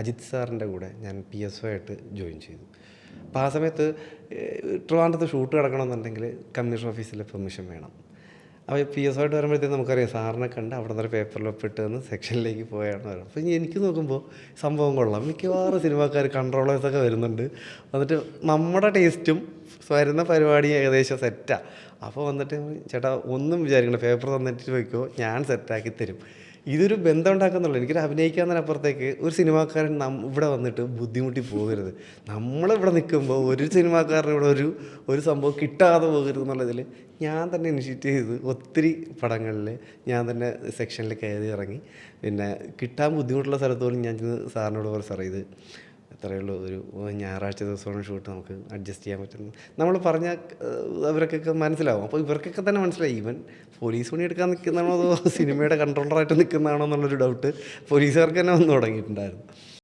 അജിത് സാറിൻ്റെ കൂടെ ഞാൻ PSO ആയിട്ട് ജോയിൻ ചെയ്തു. അപ്പോൾ ആ സമയത്ത് ട്രിവാൻഡ്രത്ത് ഷൂട്ട് കിടക്കണമെന്നുണ്ടെങ്കിൽ കമ്മീഷൻ ഓഫീസിലെ പെർമിഷൻ വേണം. അപ്പോൾ PSO ആയിട്ട് വരുമ്പോഴത്തേക്കും നമുക്കറിയാം സാറിനെ കണ്ട് അവിടെ നിന്ന് പേപ്പറിൽ ഒപ്പിട്ട് വന്ന് സെക്ഷനിലേക്ക് പോയാണ് വരും. അപ്പോൾ എനിക്ക് നോക്കുമ്പോൾ സംഭവം കൊള്ളാം. മിക്കവാറും സിനിമാക്കാർ കൺട്രോളേഴ്സൊക്കെ വരുന്നുണ്ട്. എന്നിട്ട് നമ്മുടെ ടേസ്റ്റും വരുന്ന പരിപാടി ഏകദേശം സെറ്റാണ്. അപ്പോൾ വന്നിട്ട് ചേട്ടാ ഒന്നും വിചാരിക്കണ്ട, പേപ്പർ തന്നിട്ട് പോയിക്കോ, ഞാൻ സെറ്റാക്കി തരും. ഇതൊരു ബന്ധം ഉണ്ടാക്കുന്നുള്ളൂ. എനിക്കൊരു അഭിനയിക്കാന്നതിനപ്പുറത്തേക്ക് ഒരു സിനിമാക്കാരൻ ഇവിടെ വന്നിട്ട് ബുദ്ധിമുട്ടി പോകരുത്. നമ്മളിവിടെ നിൽക്കുമ്പോൾ ഒരു സിനിമാക്കാരന് ഇവിടെ ഒരു സംഭവം കിട്ടാതെ പോകരുത് എന്നുള്ളതിൽ ഞാൻ തന്നെ ഇനിഷ്യേറ്റ് ചെയ്ത് ഒത്തിരി പടങ്ങളിൽ ഞാൻ തന്നെ സെക്ഷനിൽ കയറി ഇറങ്ങി. പിന്നെ കിട്ടാൻ ബുദ്ധിമുട്ടുള്ള സ്ഥലത്ത് പോലും ഞാൻ സാറിനോട് പോലെ സാറേ ഇത് അത്രയേ ഉള്ളൂ, ഒരു ഞായറാഴ്ച ദിവസമാണ് ഷൂട്ട്, നമുക്ക് അഡ്ജസ്റ്റ് ചെയ്യാൻ പറ്റുന്നു നമ്മൾ പറഞ്ഞാൽ അവർക്കൊക്കെ മനസ്സിലാവും. അപ്പോൾ ഇവർക്കൊക്കെ തന്നെ മനസ്സിലായി ഇവൻ പോലീസ് പണി എടുക്കാൻ നിൽക്കുന്നതാണോ അതോ സിനിമയുടെ കൺട്രോളറായിട്ട് നിൽക്കുന്നതാണോ എന്നുള്ളൊരു ഡൗട്ട് പോലീസുകാർക്ക് തന്നെ വന്നു തുടങ്ങിയിട്ടുണ്ടായിരുന്നു.